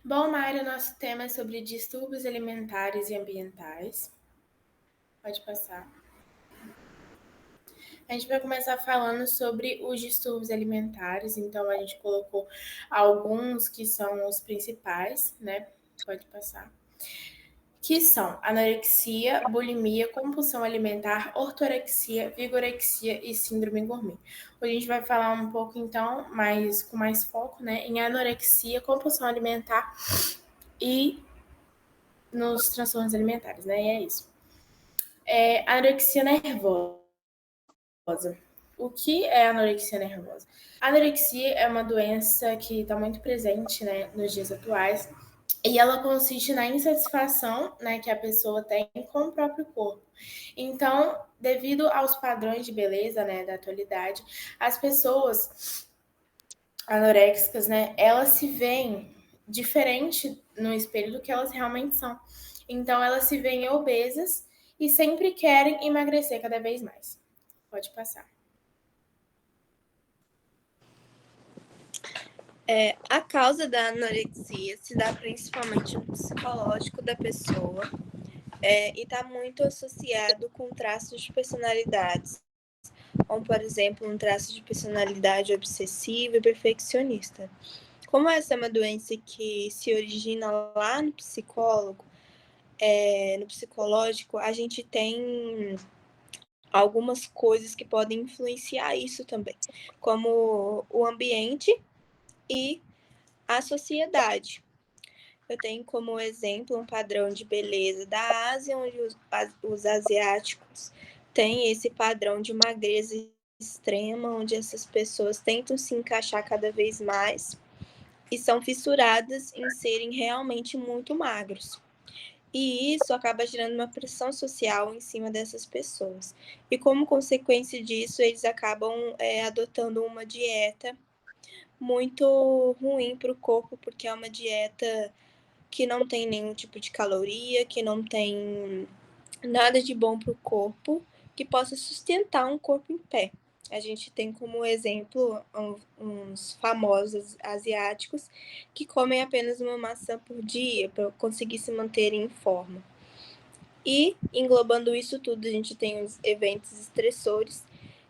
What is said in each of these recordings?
Bom, Mário, nosso tema é sobre distúrbios alimentares e ambientais. Pode passar. A gente vai começar falando sobre os distúrbios alimentares, então a gente colocou alguns que são os principais, né? Pode passar. Que são anorexia, bulimia, compulsão alimentar, ortorexia, vigorexia e síndrome gourmet. Hoje a gente vai falar um pouco, então, com mais foco, né, em anorexia, compulsão alimentar e nos transtornos alimentares, né? E é isso. Anorexia nervosa. O que é anorexia nervosa? A anorexia é uma doença que está muito presente, né, nos dias atuais, e ela consiste na insatisfação, né, que a pessoa tem com o próprio corpo. Então, devido aos padrões de beleza, né, da atualidade, as pessoas anorexicas, né, elas se veem diferente no espelho do que elas realmente são. Então, elas se veem obesas e sempre querem emagrecer cada vez mais. Pode passar. A causa da anorexia se dá principalmente no psicológico da pessoa e está muito associado com traços de personalidades, como, por exemplo, um traço de personalidade obsessiva e perfeccionista. Como essa é uma doença que se origina lá no psicológico, a gente tem algumas coisas que podem influenciar isso também, como o ambiente e a sociedade. Eu tenho como exemplo um padrão de beleza da Ásia, onde os asiáticos têm esse padrão de magreza extrema, onde essas pessoas tentam se encaixar cada vez mais e são fissuradas em serem realmente muito magros. E isso acaba gerando uma pressão social em cima dessas pessoas. E como consequência disso, eles acabam adotando uma dieta muito ruim para o corpo, porque é uma dieta que não tem nenhum tipo de caloria, que não tem nada de bom para o corpo, que possa sustentar um corpo em pé. A gente tem como exemplo uns famosos asiáticos que comem apenas uma maçã por dia para conseguir se manter em forma. E, englobando isso tudo, a gente tem os eventos estressores,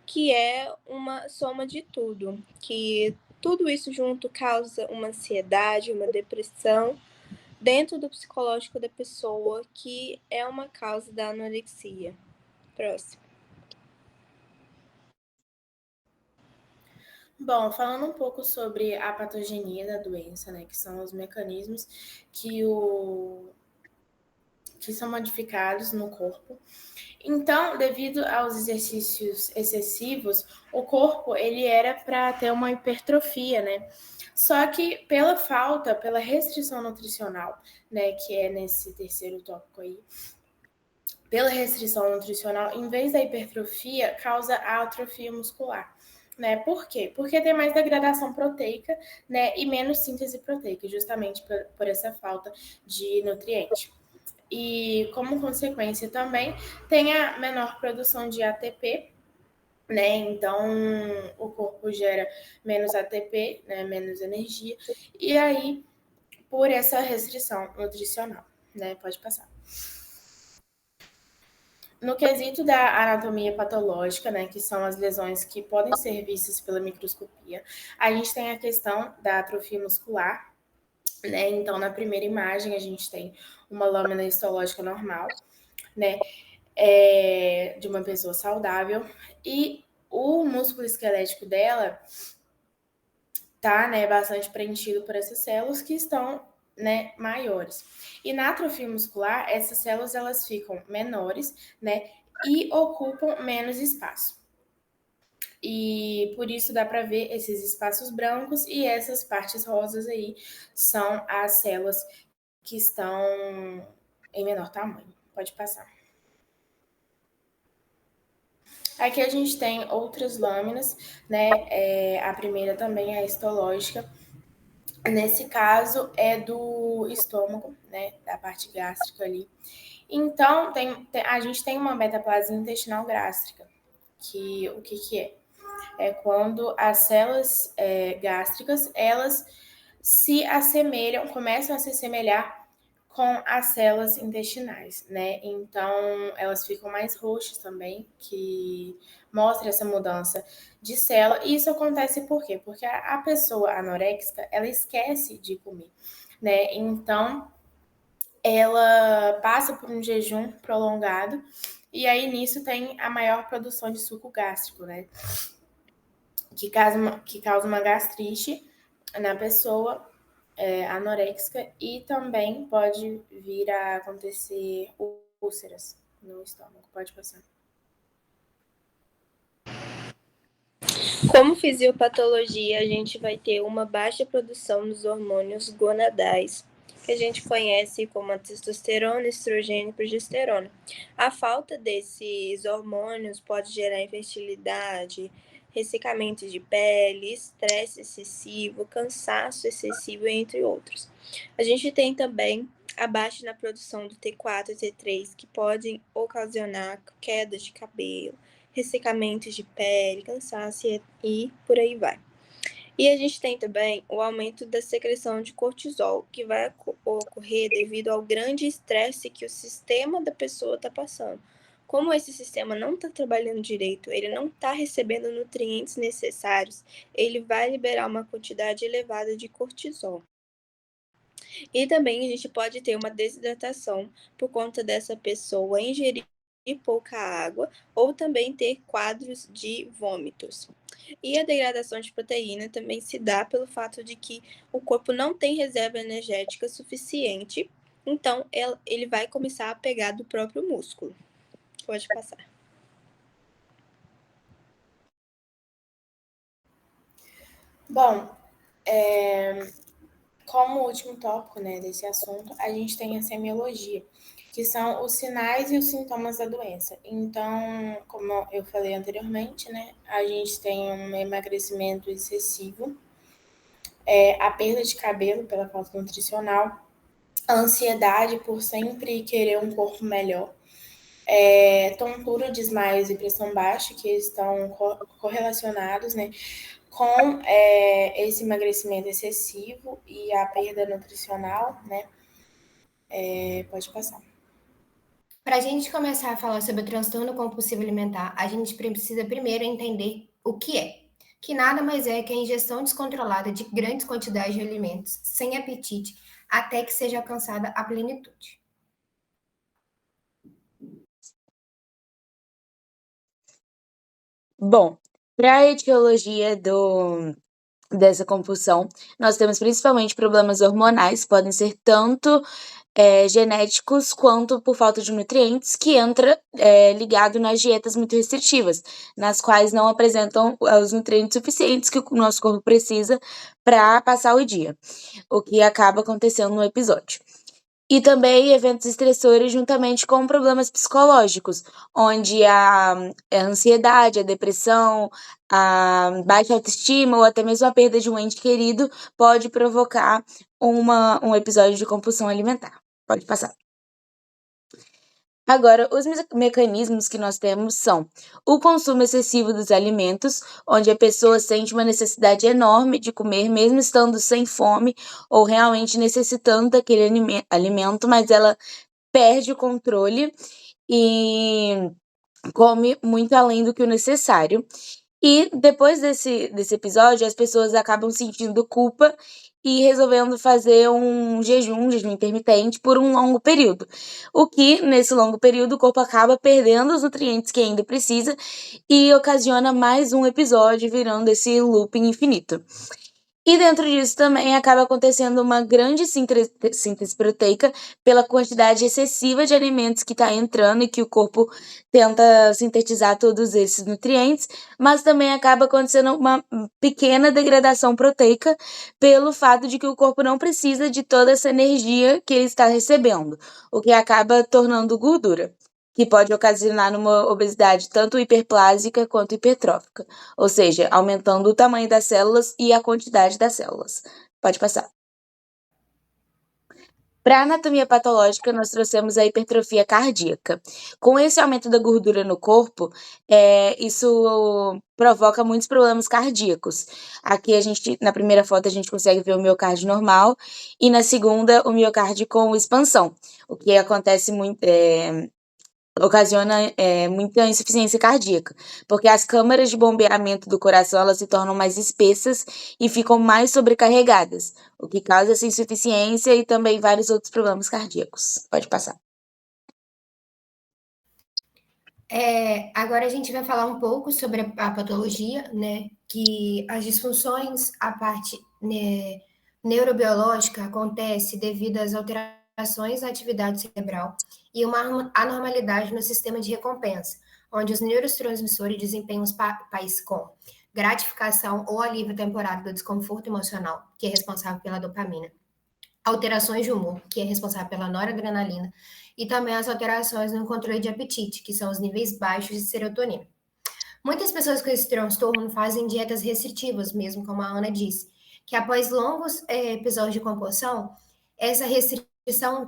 que é uma soma de tudo, que tudo isso junto causa uma ansiedade, uma depressão, dentro do psicológico da pessoa, que é uma causa da anorexia. Próximo. Bom, falando um pouco sobre a patogenia da doença, né, que são os mecanismos que são modificados no corpo. Então, devido aos exercícios excessivos, o corpo ele era para ter uma hipertrofia, né? Só que pela restrição nutricional, né, que é nesse terceiro tópico aí, pela restrição nutricional, em vez da hipertrofia, causa a atrofia muscular. Né? Por quê? Porque tem mais degradação proteica, né, e menos síntese proteica, justamente por essa falta de nutriente. E como consequência também tem a menor produção de ATP, né? Então o corpo gera menos ATP, né, menos energia, e aí por essa restrição nutricional, né? Pode passar. No quesito da anatomia patológica, né, que são as lesões que podem ser vistas pela microscopia, a gente tem a questão da atrofia muscular, né? Então, na primeira imagem, a gente tem uma lâmina histológica normal, né, de uma pessoa saudável, e o músculo esquelético dela tá, né, bastante preenchido por essas células que estão, né, maiores. E na atrofia muscular, essas células elas ficam menores, né, e ocupam menos espaço. E por isso dá para ver esses espaços brancos e essas partes rosas aí são as células que estão em menor tamanho. Pode passar. Aqui a gente tem outras lâminas, né? A primeira também é histológica. Nesse caso é do estômago, né? Da parte gástrica ali. Então, a gente tem uma metaplasia intestinal gástrica, que o que é? É quando as células gástricas, elas começam a se assemelhar com as células intestinais, né? Então, elas ficam mais roxas também, que mostra essa mudança de célula. E isso acontece por quê? Porque a pessoa anoréxica, ela esquece de comer, né? Então, ela passa por um jejum prolongado e aí nisso tem a maior produção de suco gástrico, né? Que causa uma gastrite na pessoa anoréxica e também pode vir a acontecer úlceras no estômago. Pode passar. Como fisiopatologia, a gente vai ter uma baixa produção dos hormônios gonadais, que a gente conhece como a testosterona, estrogênio e progesterona. A falta desses hormônios pode gerar infertilidade, ressecamento de pele, estresse excessivo, cansaço excessivo, entre outros. A gente tem também a baixa na produção do T4 e T3, que podem ocasionar queda de cabelo, ressecamentos de pele, cansaço e por aí vai. E a gente tem também o aumento da secreção de cortisol, que vai ocorrer devido ao grande estresse que o sistema da pessoa está passando. Como esse sistema não está trabalhando direito, ele não está recebendo nutrientes necessários, ele vai liberar uma quantidade elevada de cortisol. E também a gente pode ter uma desidratação por conta dessa pessoa ingerir pouca água ou também ter quadros de vômitos. E a degradação de proteína também se dá pelo fato de que o corpo não tem reserva energética suficiente, então ele vai começar a pegar do próprio músculo. Pode passar. Bom, como último tópico, né, desse assunto, a gente tem a semiologia, que são os sinais e os sintomas da doença. Então, como eu falei anteriormente, né, a gente tem um emagrecimento excessivo, a perda de cabelo pela falta nutricional, a ansiedade por sempre querer um corpo melhor, tontura, desmaios e pressão baixa, que estão correlacionados, né, com esse emagrecimento excessivo e a perda nutricional, né? Pode passar. Para a gente começar a falar sobre o transtorno compulsivo alimentar, a gente precisa primeiro entender o que nada mais é que a ingestão descontrolada de grandes quantidades de alimentos, sem apetite, até que seja alcançada a plenitude. Bom, para a etiologia dessa compulsão, nós temos principalmente problemas hormonais, podem ser tanto genéticos quanto por falta de nutrientes, que entra ligado nas dietas muito restritivas, nas quais não apresentam os nutrientes suficientes que o nosso corpo precisa para passar o dia, o que acaba acontecendo no episódio. E também eventos estressores juntamente com problemas psicológicos, onde a ansiedade, a depressão, a baixa autoestima ou até mesmo a perda de um ente querido pode provocar um episódio de compulsão alimentar. Pode passar. Agora, os mecanismos que nós temos são o consumo excessivo dos alimentos, onde a pessoa sente uma necessidade enorme de comer, mesmo estando sem fome ou realmente necessitando daquele alimento, mas ela perde o controle e come muito além do que o necessário. E depois desse episódio, as pessoas acabam sentindo culpa e resolvendo fazer um jejum intermitente por um longo período. O que, nesse longo período, o corpo acaba perdendo os nutrientes que ainda precisa e ocasiona mais um episódio, virando esse looping infinito. E dentro disso também acaba acontecendo uma grande síntese proteica pela quantidade excessiva de alimentos que está entrando e que o corpo tenta sintetizar todos esses nutrientes, mas também acaba acontecendo uma pequena degradação proteica pelo fato de que o corpo não precisa de toda essa energia que ele está recebendo, o que acaba tornando gordura, que pode ocasionar uma obesidade tanto hiperplásica quanto hipertrófica, ou seja, aumentando o tamanho das células e a quantidade das células. Pode passar. Para a anatomia patológica, nós trouxemos a hipertrofia cardíaca. Com esse aumento da gordura no corpo, isso provoca muitos problemas cardíacos. Aqui na primeira foto a gente consegue ver o miocárdio normal e na segunda o miocárdio com expansão, o que acontece muito, ocasiona muita insuficiência cardíaca, porque as câmaras de bombeamento do coração elas se tornam mais espessas e ficam mais sobrecarregadas, o que causa essa insuficiência e também vários outros problemas cardíacos. Pode passar. Agora a gente vai falar um pouco sobre a patologia, né? Que as disfunções, a parte neurobiológica acontece devido às alterações na atividade cerebral e uma anormalidade no sistema de recompensa, onde os neurotransmissores desempenham os papéis com gratificação ou alívio temporário do desconforto emocional, que é responsável pela dopamina, alterações de humor, que é responsável pela noradrenalina, e também as alterações no controle de apetite, que são os níveis baixos de serotonina. Muitas pessoas com esse transtorno fazem dietas restritivas, mesmo como a Ana disse, que após longos episódios de compulsão, essa restrição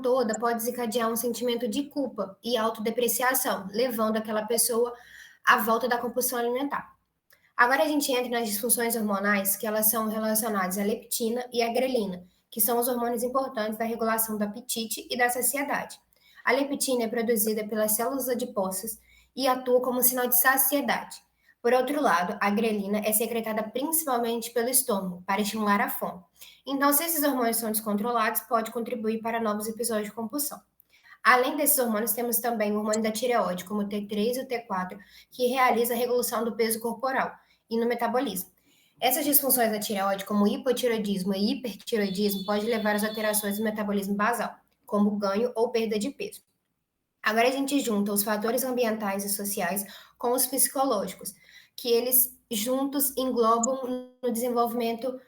toda pode desencadear um sentimento de culpa e autodepreciação, levando aquela pessoa à volta da compulsão alimentar. Agora a gente entra nas disfunções hormonais, que elas são relacionadas à leptina e à grelina, que são os hormônios importantes da regulação do apetite e da saciedade. A leptina é produzida pelas células adiposas e atua como sinal de saciedade. Por outro lado, a grelina é secretada principalmente pelo estômago, para estimular a fome. Então, se esses hormônios são descontrolados, pode contribuir para novos episódios de compulsão. Além desses hormônios, temos também o hormônio da tireoide, como o T3 e o T4, que realiza a regulação do peso corporal e no metabolismo. Essas disfunções da tireoide, como o hipotireoidismo e hipertireoidismo, podem levar às alterações do metabolismo basal, como ganho ou perda de peso. Agora a gente junta os fatores ambientais e sociais com os psicológicos, que eles juntos englobam no desenvolvimento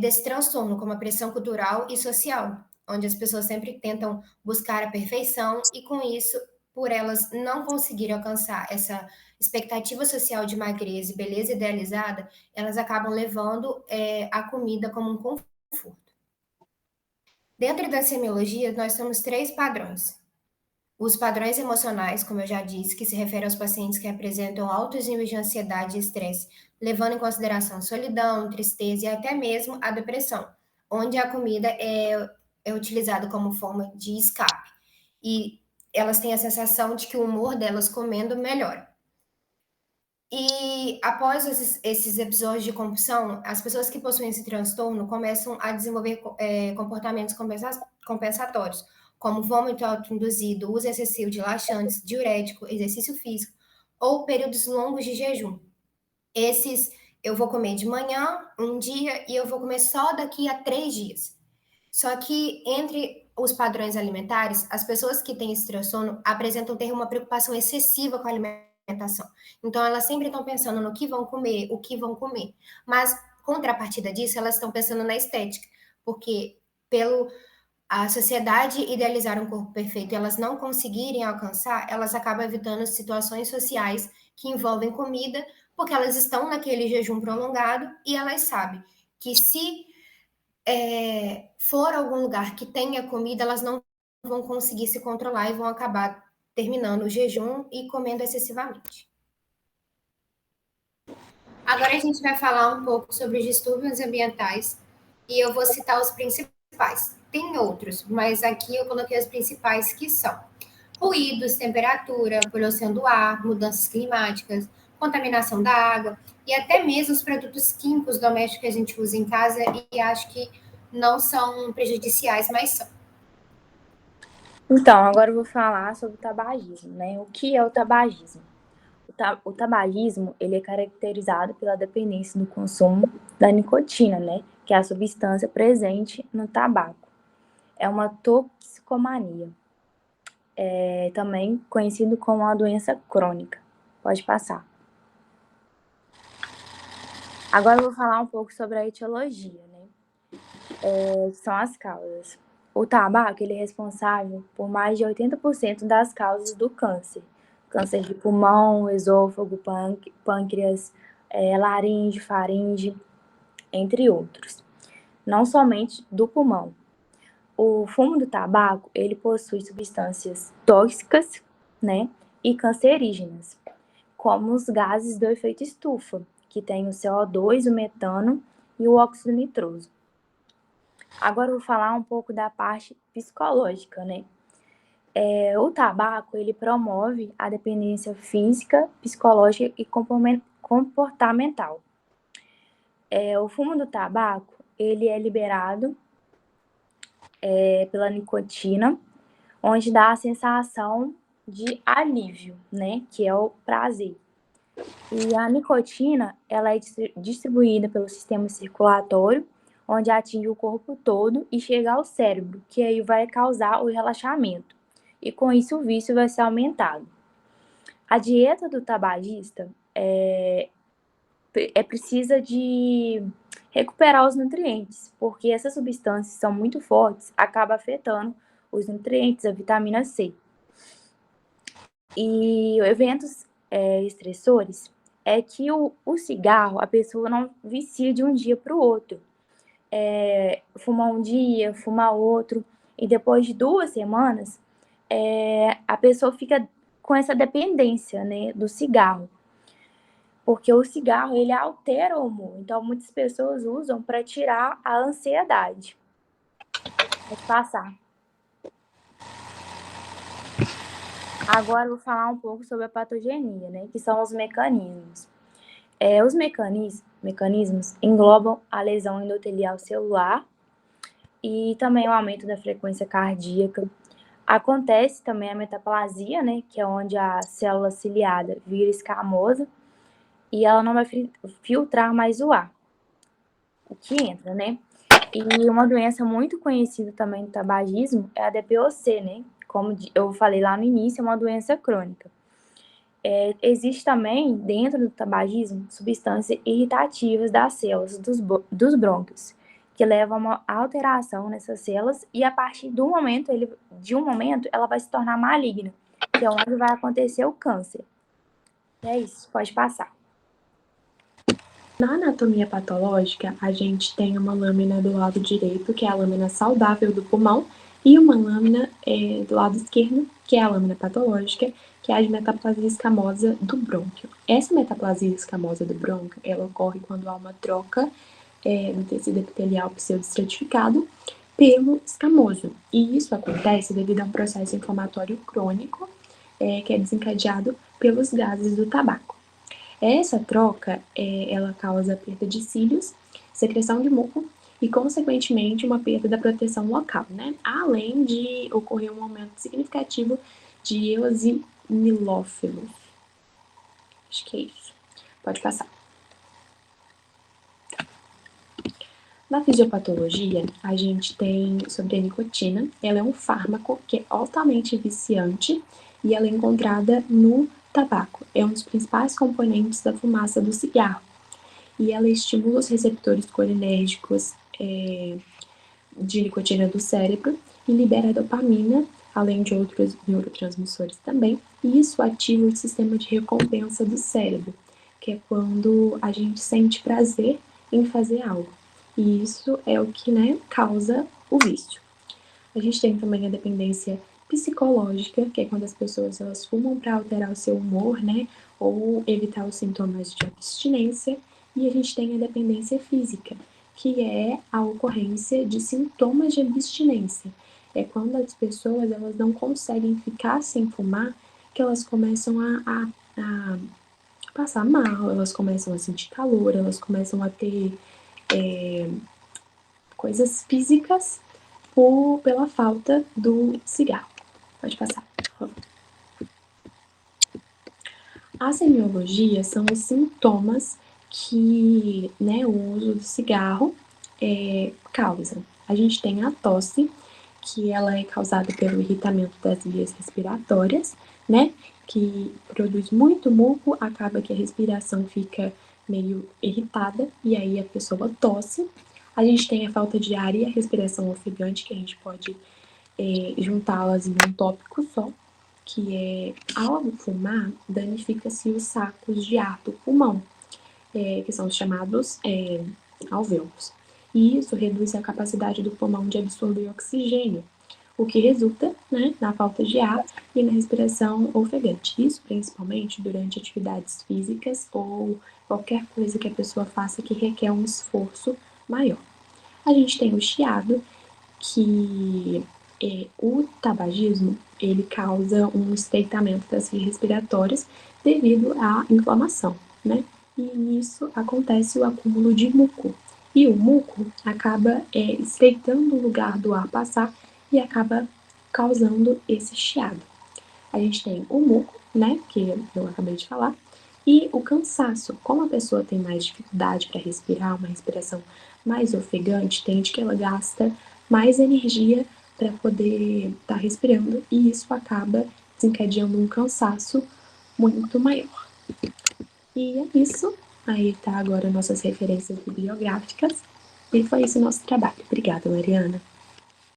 desse transtorno, como a pressão cultural e social, onde as pessoas sempre tentam buscar a perfeição e com isso, por elas não conseguirem alcançar essa expectativa social de magreza e beleza idealizada, elas acabam levando a comida como um conforto. Dentro da semiologia, nós temos 3 padrões. Os padrões emocionais, como eu já disse, que se referem aos pacientes que apresentam altos níveis de ansiedade e estresse, levando em consideração solidão, tristeza e até mesmo a depressão, onde a comida é utilizada como forma de escape. E elas têm a sensação de que o humor delas comendo melhora. E após esses episódios de compulsão, as pessoas que possuem esse transtorno começam a desenvolver comportamentos compensatórios, como vômito autoinduzido, uso excessivo de laxantes, diurético, exercício físico ou períodos longos de jejum. Esses eu vou comer de manhã, um dia, e eu vou comer só daqui a 3 dias. Só que entre os padrões alimentares, as pessoas que têm esse transtorno apresentam ter uma preocupação excessiva com a alimentação. Então, elas sempre estão pensando no que vão comer, o que vão comer. Mas, contrapartida disso, elas estão pensando na estética, porque a sociedade idealizar um corpo perfeito e elas não conseguirem alcançar, elas acabam evitando situações sociais que envolvem comida, porque elas estão naquele jejum prolongado e elas sabem que se for algum lugar que tenha comida, elas não vão conseguir se controlar e vão acabar terminando o jejum e comendo excessivamente. Agora a gente vai falar um pouco sobre os distúrbios ambientais e eu vou citar os principais. Tem outros, mas aqui eu coloquei os principais que são ruídos, temperatura, poluição do ar, mudanças climáticas, contaminação da água e até mesmo os produtos químicos domésticos que a gente usa em casa e acho que não são prejudiciais, mas são. Então, agora eu vou falar sobre o tabagismo, né? O que é o tabagismo? O tabagismo, ele é caracterizado pela dependência do consumo da nicotina, né? Que é a substância presente no tabaco. É uma toxicomania, também conhecido como uma doença crônica. Pode passar. Agora eu vou falar um pouco sobre a etiologia, né? São as causas. O tabaco, ele é responsável por mais de 80% das causas do câncer. Câncer de pulmão, esôfago, pâncreas, laringe, faringe, entre outros. Não somente do pulmão. O fumo do tabaco, ele possui substâncias tóxicas, né, e cancerígenas, como os gases do efeito estufa, que tem o CO2, o metano e o óxido nitroso. Agora eu vou falar um pouco da parte psicológica, né? O tabaco, ele promove a dependência física, psicológica e comportamental. O fumo do tabaco, ele é liberado pela nicotina, onde dá a sensação de alívio, né? Que é o prazer. E a nicotina, ela é distribuída pelo sistema circulatório, onde atinge o corpo todo e chega ao cérebro, que aí vai causar o relaxamento. E com isso o vício vai ser aumentado. A dieta do tabagista precisa de recuperar os nutrientes, porque essas substâncias são muito fortes, acaba afetando os nutrientes, a vitamina C. E eventos estressores é que o cigarro, a pessoa não vicia de um dia para o outro. Fumar um dia, fumar outro, e depois de 2 semanas, a pessoa fica com essa dependência, né, do cigarro. Porque o cigarro, ele altera o humor. Então, muitas pessoas usam para tirar a ansiedade. Pode passar. Agora eu vou falar um pouco sobre a patogenia, né, que são os mecanismos. Os mecanismos englobam a lesão endotelial celular e também o aumento da frequência cardíaca. Acontece também a metaplasia, né, que é onde a célula ciliada vira escamosa e ela não vai filtrar mais o ar, o que entra, né? E uma doença muito conhecida também do tabagismo é a DPOC, né? Como eu falei lá no início, é uma doença crônica. Existe também, dentro do tabagismo, substâncias irritativas das células dos brônquios, que levam a uma alteração nessas células e a partir de um momento, ela vai se tornar maligna, que é onde vai acontecer o câncer. É isso, pode passar. Na anatomia patológica, a gente tem uma lâmina do lado direito, que é a lâmina saudável do pulmão, e uma lâmina do lado esquerdo, que é a lâmina patológica, que é a de metaplasia escamosa do brônquio. Essa metaplasia escamosa do brônquio, ela ocorre quando há uma troca do tecido epitelial pseudoestratificado pelo escamoso. E isso acontece devido a um processo inflamatório crônico, que é desencadeado pelos gases do tabaco. Essa troca, ela causa perda de cílios, secreção de muco e, consequentemente, uma perda da proteção local, né? Além de ocorrer um aumento significativo de eosinilófilos. Acho que é isso. Pode passar. Na fisiopatologia, a gente tem sobre a nicotina. Ela é um fármaco que é altamente viciante e ela é encontrada no tabaco. É um dos principais componentes da fumaça do cigarro. E ela estimula os receptores colinérgicos de nicotina do cérebro e libera a dopamina, além de outros neurotransmissores também. E isso ativa o sistema de recompensa do cérebro, que é quando a gente sente prazer em fazer algo. E isso é o que, causa o vício. A gente tem também a dependência psicológica, que é quando as pessoas elas fumam para alterar o seu humor, ou evitar os sintomas de abstinência. E a gente tem a dependência física, que é a ocorrência de sintomas de abstinência. É quando as pessoas elas não conseguem ficar sem fumar, que elas começam a passar mal, elas começam a sentir calor, elas começam a ter coisas físicas pela falta do cigarro. Pode passar. A semiologia são os sintomas que o uso do cigarro causa. A gente tem a tosse, que ela é causada pelo irritamento das vias respiratórias, que produz muito muco, acaba que a respiração fica meio irritada e aí a pessoa tosse. A gente tem a falta de ar e a respiração ofegante, que a gente pode juntá-las em um tópico só, que é, ao fumar, danifica-se os sacos de ar do pulmão, que são os chamados alvéolos. e isso reduz a capacidade do pulmão de absorver oxigênio, o que resulta, né, na falta de ar e na respiração ofegante. Isso principalmente durante atividades físicas ou qualquer coisa que a pessoa faça que requer um esforço maior. A gente tem o chiado, que o tabagismo, ele causa um estreitamento das vias respiratórias devido à inflamação, né? E nisso acontece o acúmulo de muco. E o muco acaba estreitando o lugar do ar passar e acaba causando esse chiado. A gente tem o muco, né, que eu acabei de falar, e o cansaço. Como a pessoa tem mais dificuldade para respirar, uma respiração mais ofegante, tende que ela gasta mais energia para poder estar respirando, e isso acaba desencadeando um cansaço muito maior. E é isso. Aí tá agora nossas referências bibliográficas. E foi esse o nosso trabalho. Obrigada, Mariana.